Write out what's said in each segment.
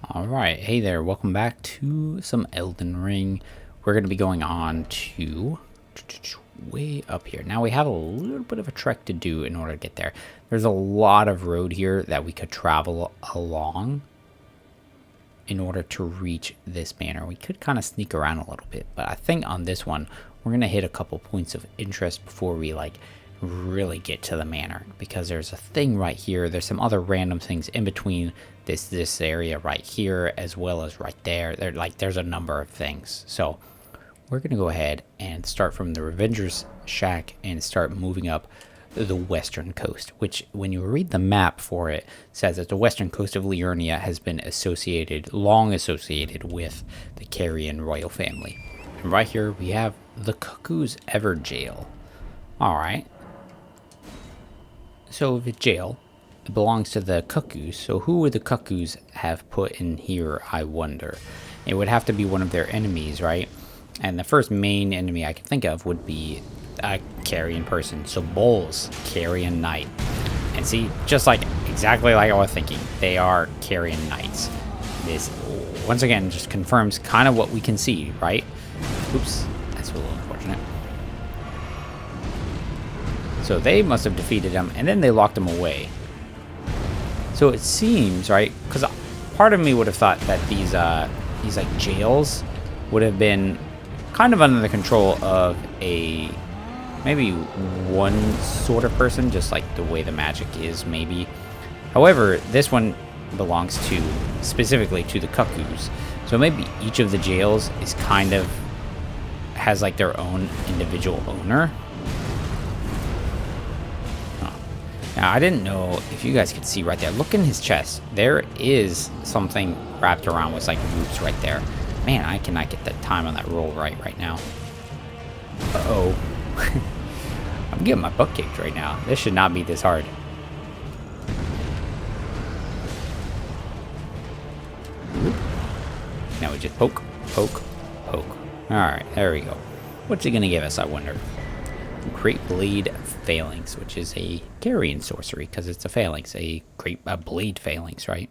Alright, hey there, welcome back to some Elden Ring. We're going to be going on to way up here. Now we have a little bit of a trek to do in order to get there. There's a lot of road here that we could travel along in order to reach this manor. We could kind of sneak around a little bit, but I think on this one, we're going to hit a couple points of interest before we really get to the manor, because there's a thing right here. There's some other random things in between this area right here, as well as right there. There's a number of things. So we're gonna go ahead and start from the Revenger's Shack and start moving up the western coast, which when you read the map for it, says that the western coast of Liurnia has been long associated with the Carian royal family. And right here we have the Cuckoo's Evergaol. Alright. So the jail, it belongs to the Cuckoos. So who would the Cuckoos have put in here, I wonder? It would have to be one of their enemies, right? And the first main enemy I could think of would be a Carian person. So Bulls, Carian Knight. And see, just exactly like I was thinking, they are Carian Knights. This, once again, just confirms kind of what we can see, right? Oops, that's a little unfortunate. So they must have defeated him, and then they locked him away. So it seems, right, because part of me would have thought that these jails would have been kind of under the control of maybe one sort of person, just like the way the magic is, maybe. However, this one belongs specifically to the Cuckoos. So maybe each of the jails is has their own individual owner. Now, I didn't know if you guys could see right there. Look in his chest. There is something wrapped around with roots right there. Man, I cannot get the time on that roll right now. Uh-oh. I'm getting my butt kicked right now. This should not be this hard. Now we just poke, poke, poke. Alright, there we go. What's he going to give us, I wonder? Great Blade Phalanx, which is a Carian sorcery, because it's a phalanx, a blade phalanx, right?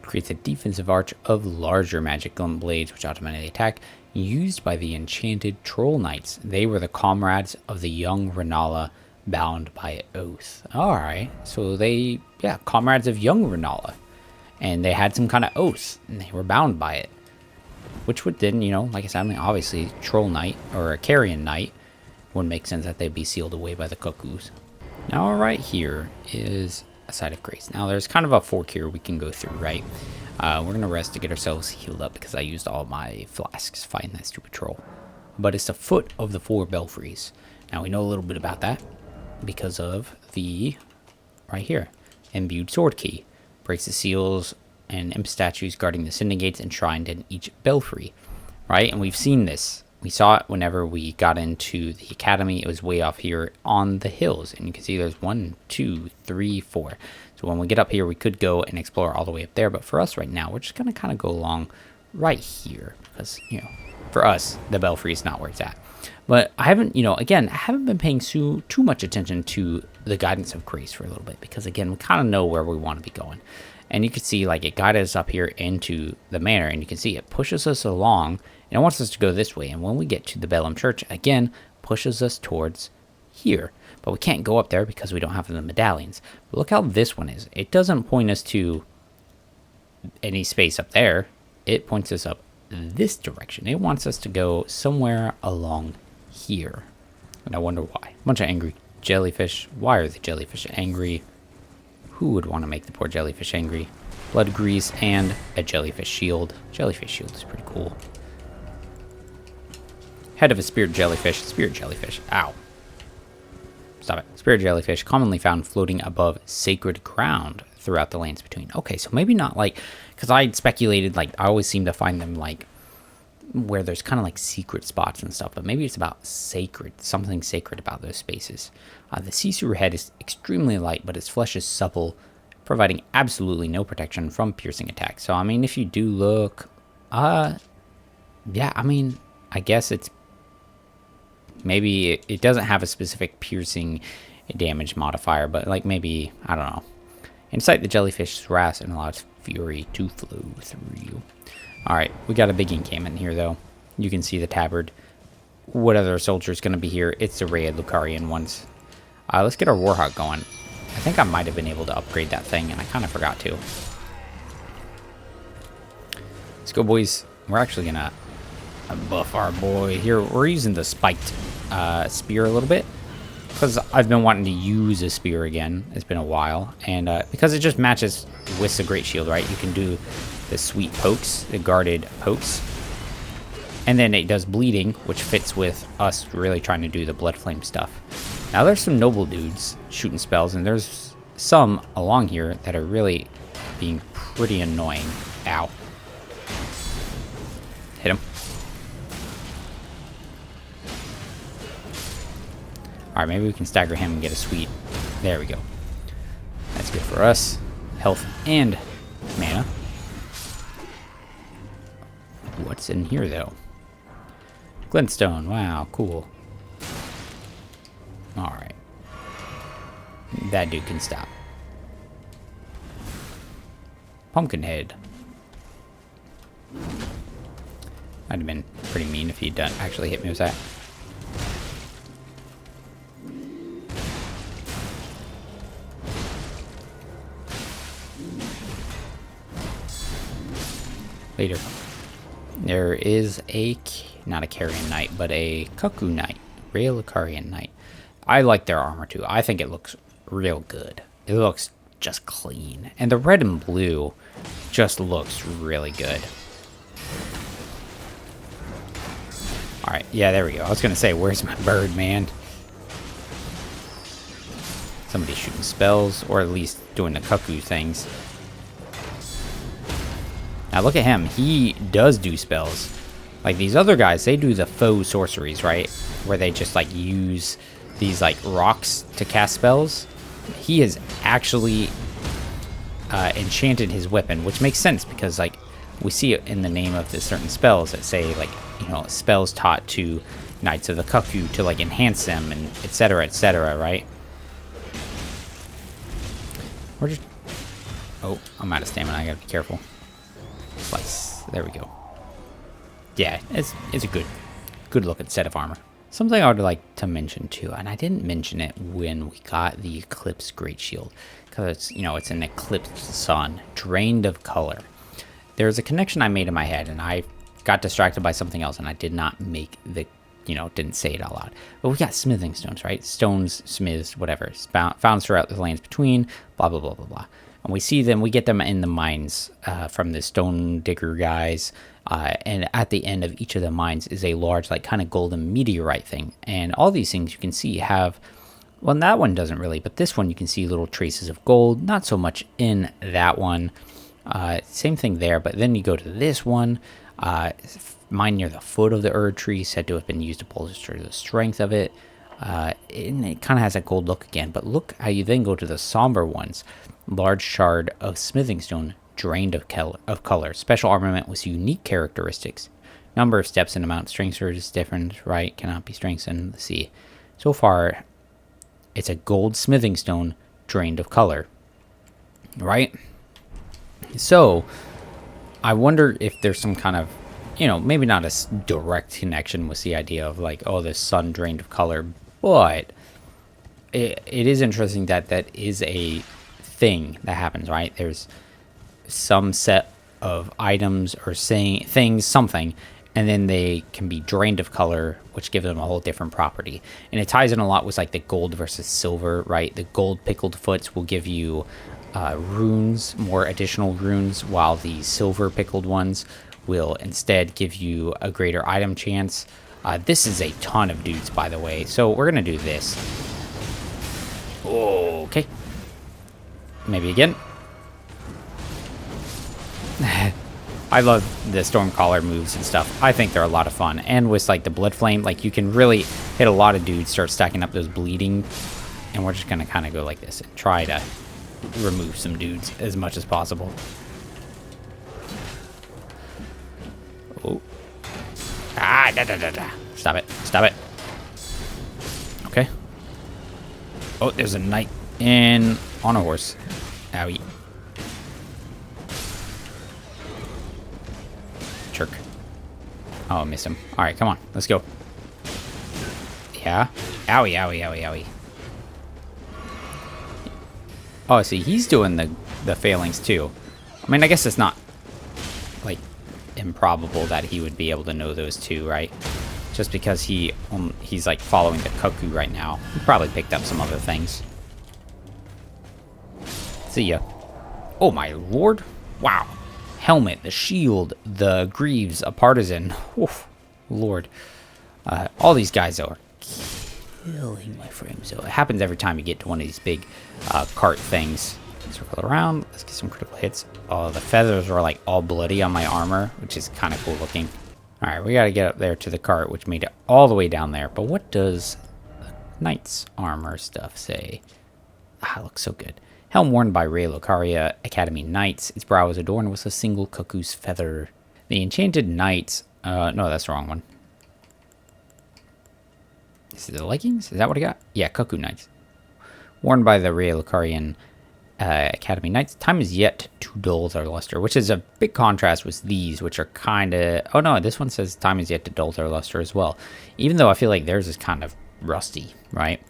Creates a defensive arch of larger magic blades, which automatically attack, used by the enchanted troll knights. They were the comrades of the young Renala, bound by oath. Alright, so comrades of young Renala. And they had some kind of oath, and they were bound by it. Which would then, like I said, obviously, troll knight, or a Carian knight, would make sense that they'd be sealed away by the Cuckoos. Now right here is a site of grace. Now there's kind of a fork here we can go through, right? We're going to rest to get ourselves healed up because I used all my flasks fighting that stupid troll. But it's the foot of the 4 Belfries. Now we know a little bit about that because of right here, imbued sword key. Breaks the seals and imp statues guarding the syndicates enshrined in each belfry, right? And we've seen this. We saw it whenever we got into the academy. It was way off here on the hills. And you can see there's 1, 2, 3, 4. So when we get up here, we could go and explore all the way up there. But for us right now, we're just going to kind of go along right here. Because, for us, the belfry is not where it's at. But I haven't, again, I haven't been paying too much attention to the guidance of grace for a little bit. Because, again, we kind of know where we want to be going. And you can see, it guided us up here into the manor. And you can see it pushes us along. And it wants us to go this way. And when we get to the Bellum Church, again, pushes us towards here. But we can't go up there because we don't have the medallions. But look how this one is. It doesn't point us to any space up there. It points us up this direction. It wants us to go somewhere along here. And I wonder why. A bunch of angry jellyfish. Why are the jellyfish angry? Who would want to make the poor jellyfish angry? Blood grease and a jellyfish shield. Jellyfish shield is pretty cool. Head of a spirit jellyfish. Ow. Stop it. Spirit jellyfish, commonly found floating above sacred ground throughout the lands between. Okay, so maybe not because I speculated, I always seem to find them, where there's kind of secret spots and stuff, but maybe it's about something sacred about those spaces. The see-through head is extremely light, but its flesh is supple, providing absolutely no protection from piercing attacks. So, if you do look, I guess it's maybe it doesn't have a specific piercing damage modifier, but maybe, I don't know. Inside the jellyfish's wrath and allows fury to flow through you. Alright, we got a big encampment here, though. You can see the tabard. What other soldier's going to be here? It's the Ray Lucarian ones. Let's get our Warhawk going. I think I might have been able to upgrade that thing, and I kind of forgot to. Let's go, boys. We're actually going to buff our boy here. We're using the spiked spear a little bit, because I've been wanting to use a spear again. It's been a while, and because it just matches with the Great Shield, right? You can do the sweet pokes, the guarded pokes, and then it does bleeding, which fits with us really trying to do the blood flame stuff. Now there's some noble dudes shooting spells, and there's some along here that are really being pretty annoying. Ow. Hit him. Alright, maybe we can stagger him and get a sweet. There we go. That's good for us. Health and mana. What's in here, though? Glintstone. Wow, cool. Alright. That dude can stop. Pumpkinhead. I'd have been pretty mean if he'd actually hit me with that. Later. There is not a Carian Knight, but a Cuckoo Knight. Real Carian Knight. I like their armor too. I think it looks real good. It looks just clean. And the red and blue just looks really good. Alright, yeah, there we go. I was going to say, where's my bird, man? Somebody's shooting spells, or at least doing the cuckoo things. Now look at him. He does do spells. Like these other guys, they do the faux sorceries, right? Where they just like use these like rocks to cast spells. He has actually enchanted his weapon, which makes sense because like we see it in the name of the certain spells that say like, you know, spells taught to Knights of the Cuckoo to like enhance them and etc, right? We're just... Oh, I'm out of stamina. I gotta be careful. Slice. There we go. Yeah, it's a good looking set of armor. Something I would like to mention too, and I didn't mention it when we got the Eclipse Great Shield, because it's, you know, it's an eclipsed sun, drained of color. There's a connection I made in my head, and I got distracted by something else, and I did not make the, you know, didn't say it out loud. But we got smithing stones, right? Stones, smiths, whatever, found throughout the lands between, blah blah blah blah blah. And we see them, we get them in the mines from the stone digger guys. And at the end of each of the mines is a large, like, kind of golden meteorite thing. And all these things you can see have, well, that one doesn't really, but this one you can see little traces of gold. Not so much in that one. Same thing there, but then you go to this one. Mine near the foot of the Erd tree, said to have been used to bolster the strength of it. And it kind of has a gold look again. But look how you then go to the somber ones. Large shard of smithing stone, drained of color. Special armament with unique characteristics. Number of steps and amount. Strength surge is different, right? Cannot be strengthened. Let's see. So far, it's a gold smithing stone, drained of color. Right? So, I wonder if there's some kind of, you know, maybe not a direct connection with the idea of like, oh, this sun drained of color, but it is interesting that that is a thing that happens, right? There's some set of items or saying things, something, and then they can be drained of color, which gives them a whole different property. And it ties in a lot with like the gold versus silver, right? The gold pickled foots will give you runes, more additional runes, while the silver pickled ones will instead give you a greater item chance. This is a ton of dudes, by the way, so we're gonna do this. Okay. Maybe again. I love the Stormcaller moves and stuff. I think they're a lot of fun. And with like the Blood Flame, like you can really hit a lot of dudes, start stacking up those bleeding. And we're just gonna kind of go like this and try to remove some dudes as much as possible. Oh. Ah, da da da da. Stop it. Stop it. Okay. Oh, there's a knight on a horse. Owie. electric. Oh, I missed him. Alright, come on. Let's go. Yeah. Owie, owie, owie, owie. Oh, see, he's doing the failings too. I mean, I guess it's not, like, improbable that he would be able to know those two, right? Just because he's, like, following the Cuckoo right now. He probably picked up some other things. See ya. Oh, my lord. Wow. Helmet, the shield, the greaves, a partisan. Oof, lord. All these guys are killing my frame. So it happens every time you get to one of these big cart things. Circle around. Let's get some critical hits. Oh, the feathers are like all bloody on my armor, which is kind of cool looking. All right, we got to get up there to the cart, which made it all the way down there. But what does the knight's armor stuff say? Ah, it looks so good. Helm worn by Ray Lucaria Academy Knights. Its brow is adorned with a single cuckoo's feather. The enchanted knights... no, that's the wrong one. Is it the leggings? Is that what I got? Yeah, Cuckoo Knights. Worn by the Ray Lucarian Academy Knights. Time is yet to dull their luster, which is a big contrast with these, which are kind of... Oh, no, this one says time is yet to dull their luster as well. Even though I feel like theirs is kind of rusty, right?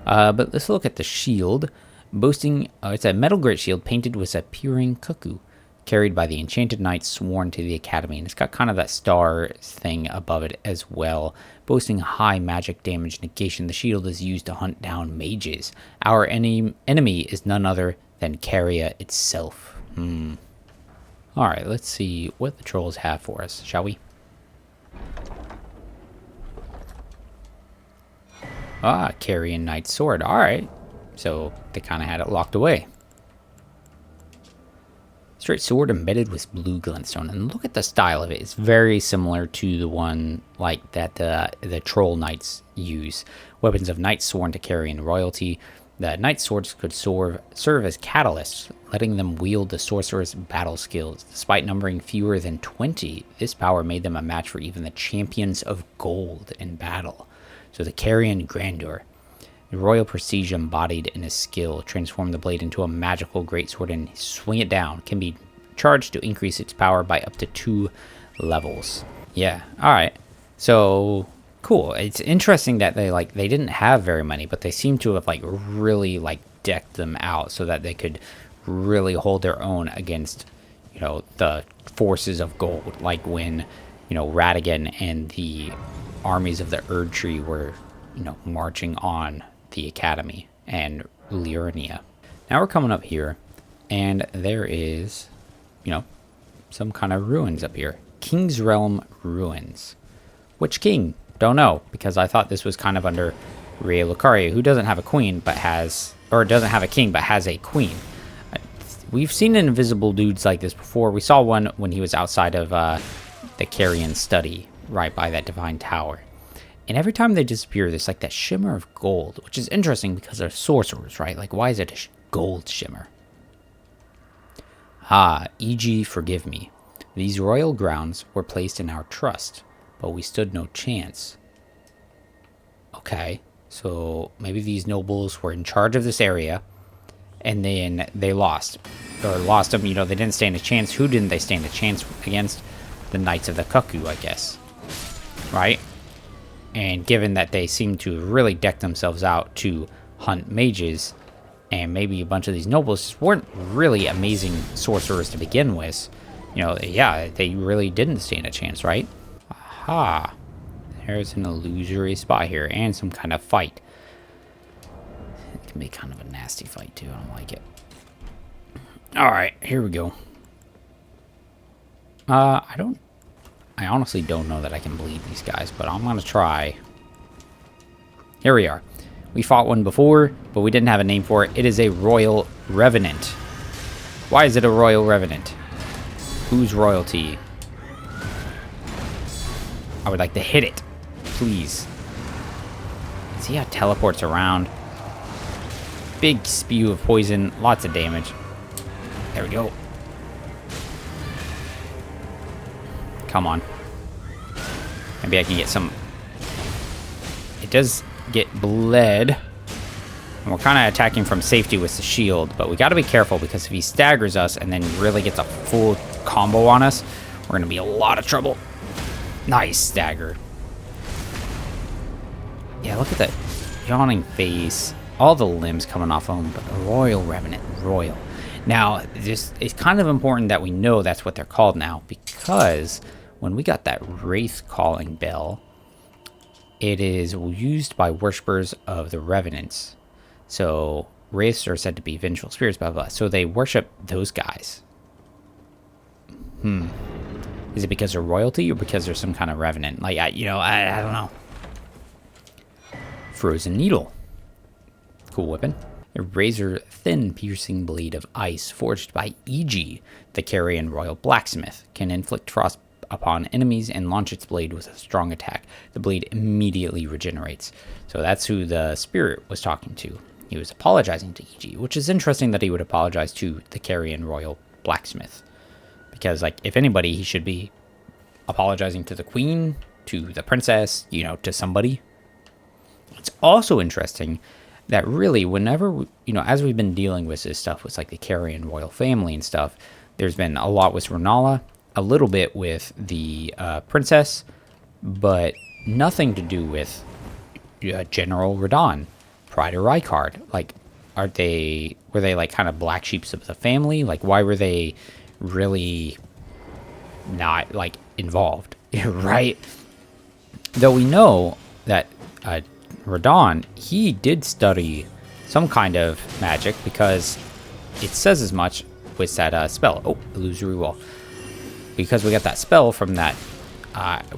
But let's look at the shield. Boasting, it's a metal great shield painted with a peering cuckoo, carried by the enchanted knights sworn to the academy. And it's got kind of that star thing above it as well. Boasting high magic damage negation, the shield is used to hunt down mages. Our enemy is none other than Carian itself. Alright, let's see what the trolls have for us, shall we? Ah, Carian Knight's sword. Alright. So they kind of had it locked away. Straight sword embedded with blue glintstone. And look at the style of it. It's very similar to the one like that the troll knights use. Weapons of knights sworn to Carian royalty. The knight swords could serve as catalysts, letting them wield the sorcerer's battle skills. Despite numbering fewer than 20, this power made them a match for even the champions of gold in battle. So the Carian grandeur. The royal prestige embodied in his skill. Transform the blade into a magical greatsword and swing it down. Can be charged to increase its power by up to 2 levels. Yeah, alright. So, cool. It's interesting that they didn't have very many, but they seem to have really decked them out so that they could really hold their own against, the forces of gold. Like when, Radigan and the armies of the Erd Tree were, marching on the academy and Liurnia. Now we're coming up here, and there is, some kind of ruins up here. Kingsrealm Ruins. Which king? Don't know, because I thought this was kind of under Ray Lucaria, who doesn't have a queen, but doesn't have a king, but has a queen. We've seen invisible dudes like this before. We saw one when he was outside of the Carian study, right by that divine tower. And every time they disappear, there's that shimmer of gold, which is interesting because they're sorcerers, right? Why is it a gold shimmer? Ah, e.g., forgive me. These royal grounds were placed in our trust, but we stood no chance. Okay, so maybe these nobles were in charge of this area, and then they lost. Or lost them, they didn't stand a chance. Who didn't they stand a chance against? The Knights of the Cuckoo, I guess. Right? And given that they seem to really deck themselves out to hunt mages, and maybe a bunch of these nobles weren't really amazing sorcerers to begin with, yeah, they really didn't stand a chance, right? Aha. There's an illusory spot here, and some kind of fight. It can be kind of a nasty fight, too. I don't like it. Alright, here we go. I honestly don't know that I can bleed these guys, but I'm gonna try. Here we are. We fought one before, but we didn't have a name for it. It is a Royal Revenant. Why is it a Royal Revenant? Whose royalty? I would like to hit it. Please. See how it teleports around? Big spew of poison. Lots of damage. There we go. Come on. Maybe I can get some... It does get bled. And we're kind of attacking from safety with the shield, but we got to be careful because if he staggers us and then really gets a full combo on us, We're going to be in a lot of trouble. Nice stagger. Yeah, look at that yawning face. All the limbs coming off of him, but a royal revenant, royal. Now, it's kind of important that we know that's what they're called now, because when we got that wraith calling bell, it is used by worshippers of the revenants. So wraiths are said to be vengeful spirits, blah, blah, blah. So they worship those guys. Is it because they're royalty or because there's some kind of revenant? Like, I don't know. Frozen needle. Cool weapon. A razor-thin piercing blade of ice forged by E.G., the Carian royal blacksmith, can inflict frost upon enemies and launch its blade with a strong attack. The blade immediately regenerates. So that's who the spirit was talking to. He was apologizing to E.G., which is interesting that he would apologize to the Carian royal blacksmith. Because, like, if anybody, he should be apologizing to the queen, to the princess, to somebody. It's also interesting that really, whenever, as we've been dealing with this stuff with, like, the Carian royal family and stuff, there's been a lot with Renala, a little bit with the princess, but nothing to do with General Radon, Pride or Rykard. Like, were they, like, kind of black sheeps of the family? Like, why were they really not, like, involved, right? Though we know that Radon, he did study some kind of magic, because it says as much with that spell. Oh, illusory wall. Because we got that spell from that,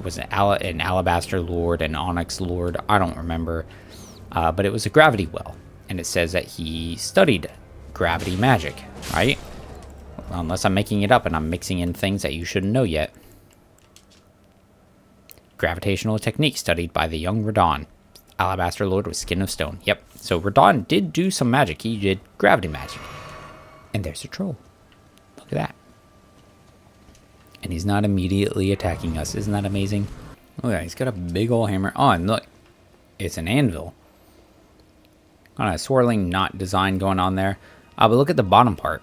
was it an Alabaster Lord, an Onyx Lord? I don't remember. But it was a gravity well. And it says that he studied gravity magic, right? Unless I'm making it up and I'm mixing in things that you shouldn't know yet. Gravitational technique studied by the young Radon. Alabaster Lord with skin of stone. Yep. So Radon did do some magic. He did gravity magic. And there's a troll. Look at that. And he's not immediately attacking us. Isn't that amazing? Look at that. He's got a big old hammer. Oh, and look. It's an anvil. Kind of a swirling knot design going on there. But look at the bottom part.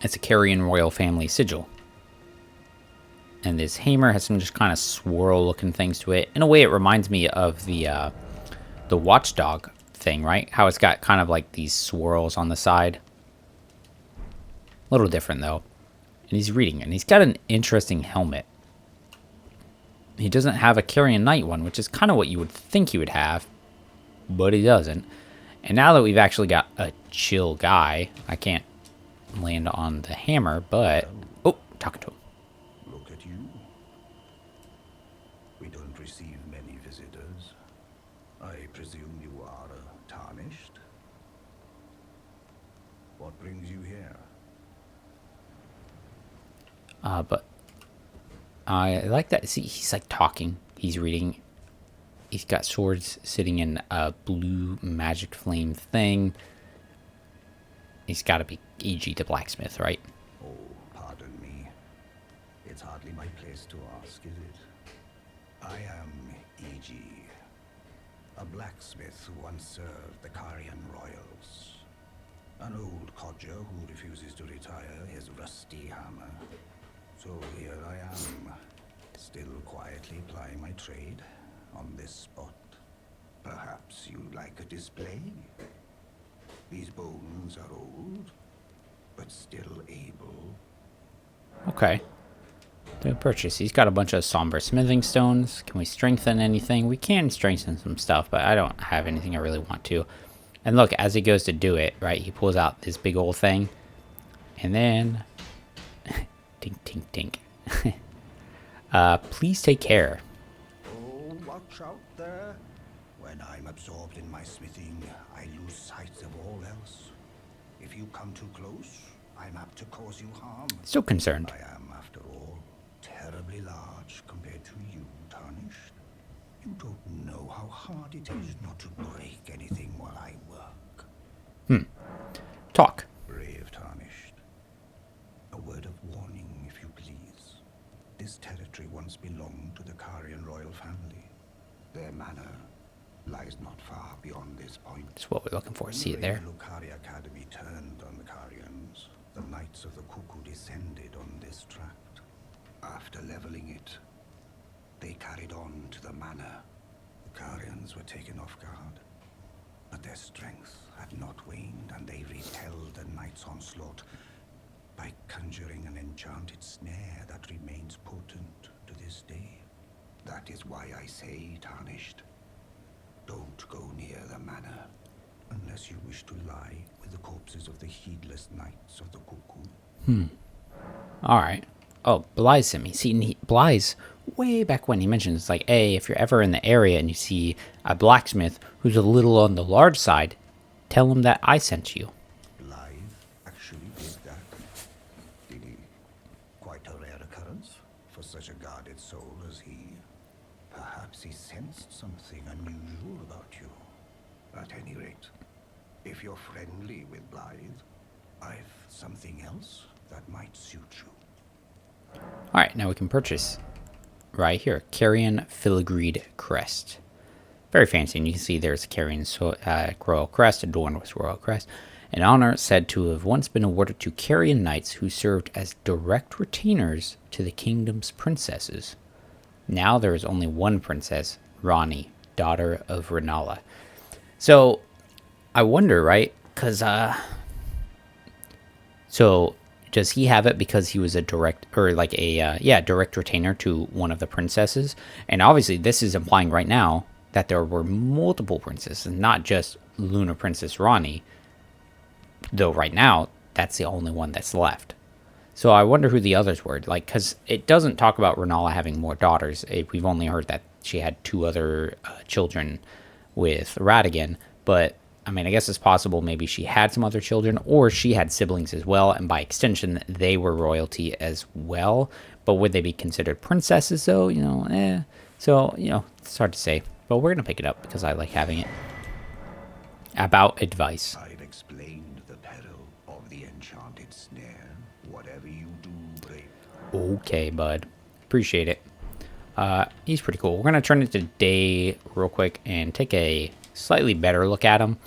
It's a Carian royal family sigil. And this hammer has some just kind of swirl looking things to it. In a way, it reminds me of the watchdog thing, right? How it's got kind of like these swirls on the side. A little different though. And he's reading, and he's got an interesting helmet. He doesn't have a Carian Knight one, which is kind of what you would think he would have, but he doesn't. And now that we've actually got a chill guy, I can't land on the hammer, but... Oh, talking to him. Look at you. We don't receive many visitors. I presume you are tarnished? What brings you here? But I like that. See, he's like talking. He's reading. He's got swords sitting in a blue magic flame thing. He's got to be E.G. the blacksmith, right? Oh, pardon me. It's hardly my place to ask, is it? I am E.G., a blacksmith who once served the Carian royals. An old codger who refuses to retire his rusty hammer. So here I am, still quietly plying my trade on this spot. Perhaps you'd like a display? These bones are old, but still able. Okay. To purchase. He's got a bunch of somber smithing stones. Can we strengthen anything? We can strengthen some stuff, but I don't have anything I really want to. And look, as he goes to do it, right, he pulls out this big old thing. And then... tink, tink, tink. Please take care. Oh, watch out there. When I'm absorbed in my smithing, I lose sight of all else. If you come too close, I'm apt to cause you harm. Still concerned. I am, after all, terribly large compared to you, Tarnished. You don't know how hard it is not to break anything while I work. Talk. Brave Tarnished. A word of warning, if you please. This territory once belonged to the Carian royal family. Their manor lies not far beyond this point. That's what we're looking for. See it there? When the Lucari Academy turned on the Carians, the Knights of the Cuckoo descended on this tract. After leveling it, they carried on to the manor. The Carians were taken off guard, but their strength had not waned, and they repelled the knight's onslaught by conjuring an enchanted snare that remains potent to this day. That is why I say, Tarnished, don't go near the manor, unless you wish to lie with the corpses of the heedless knights of the Cuckoo. Alright. Oh, Blythe sent me. See, Blythe's way back when he mentioned, it's like, hey, if you're ever in the area and you see a blacksmith who's a little on the large side, tell him that I sent you. Blythe actually did that. Did he? Quite a rare occurrence for such a guarded soul as he. Perhaps he sensed something unusual about you. At any rate, if you're friendly with Blythe, I've something else that might suit you. Alright, now we can purchase right here, Carian Filigreed Crest. Very fancy, and you can see there's a Carian royal crest adorned with royal crest. An honor said to have once been awarded to Carian knights who served as direct retainers to the kingdom's princesses. Now there is only one princess, Rani, daughter of Renala. So, I wonder, right? Because, so, does he have it because he was a direct, or like a, direct retainer to one of the princesses? And obviously, this is implying right now that there were multiple princesses, not just Lunar Princess Rani. Though right now, that's the only one that's left. So I wonder who the others were. Like, because it doesn't talk about Renala having more daughters. We've only heard that she had 2 other children with Radigan. But, I mean, I guess it's possible maybe she had some other children, or she had siblings as well, and by extension, they were royalty as well. But would they be considered princesses, though? You know, So, you know, it's hard to say. But we're going to pick it up because I like having it. About advice. I've explained the peril of the enchanted snare. Whatever you do, brave. Okay, bud. Appreciate it. He's pretty cool. We're going to turn it to day real quick and take a slightly better look at him,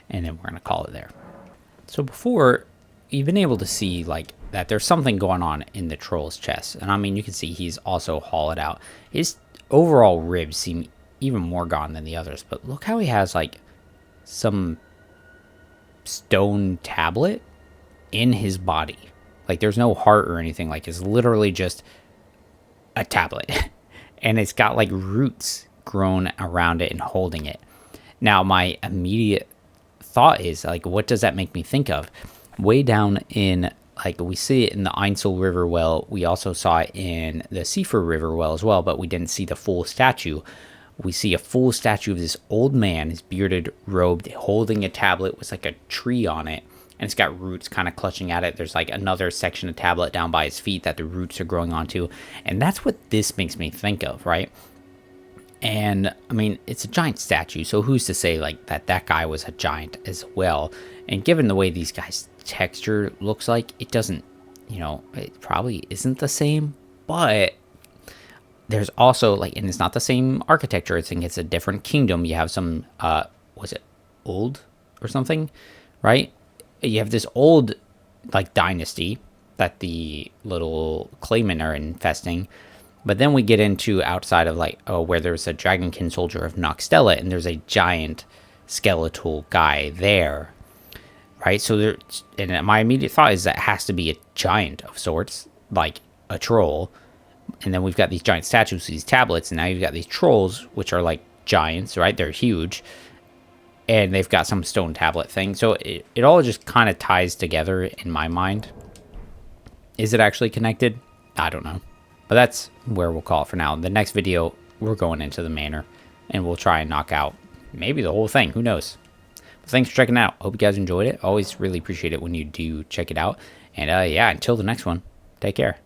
and then we're going to call it there. So before, you've been able to see, like, that there's something going on in the troll's chest. And I mean, you can see he's also hollowed out. His overall ribs seem even more gone than the others, but look how he has, like, some stone tablet in his body. Like, there's no heart or anything. Like, it's literally just a tablet. And it's got, like, roots grown around it and holding it. Now, my immediate thought is, like, what does that make me think of? Way down in, like, we see it in the Einsel River well. We also saw it in the Seafer River well as well, but we didn't see the full statue. We see a full statue of this old man, his bearded, robed, holding a tablet with, like, a tree on it. And it's got roots kind of clutching at it. There's, like, another section of tablet down by his feet that the roots are growing onto. And that's what this makes me think of, right? And, I mean, it's a giant statue, so who's to say, like, that guy was a giant as well? And given the way these guys' texture looks like, it doesn't, you know, it probably isn't the same. But there's also, like, and it's not the same architecture. I think it's a different kingdom. You have some, was it old or something, right? You have this old, like, dynasty that the little Claymen are infesting. But then we get into outside of, like, where there's a Dragonkin soldier of Noxtella, and there's a giant skeletal guy there, right? So there, and my immediate thought is that has to be a giant of sorts, like a troll. And then we've got these giant statues, these tablets, and now you've got these trolls, which are like giants, right? They're huge. And they've got some stone tablet thing. So it all just kind of ties together in my mind. Is it actually connected? I don't know. But that's where we'll call it for now. In the next video, we're going into the manor. And we'll try and knock out maybe the whole thing. Who knows? But thanks for checking it out. Hope you guys enjoyed it. Always really appreciate it when you do check it out. And yeah, until the next one, take care.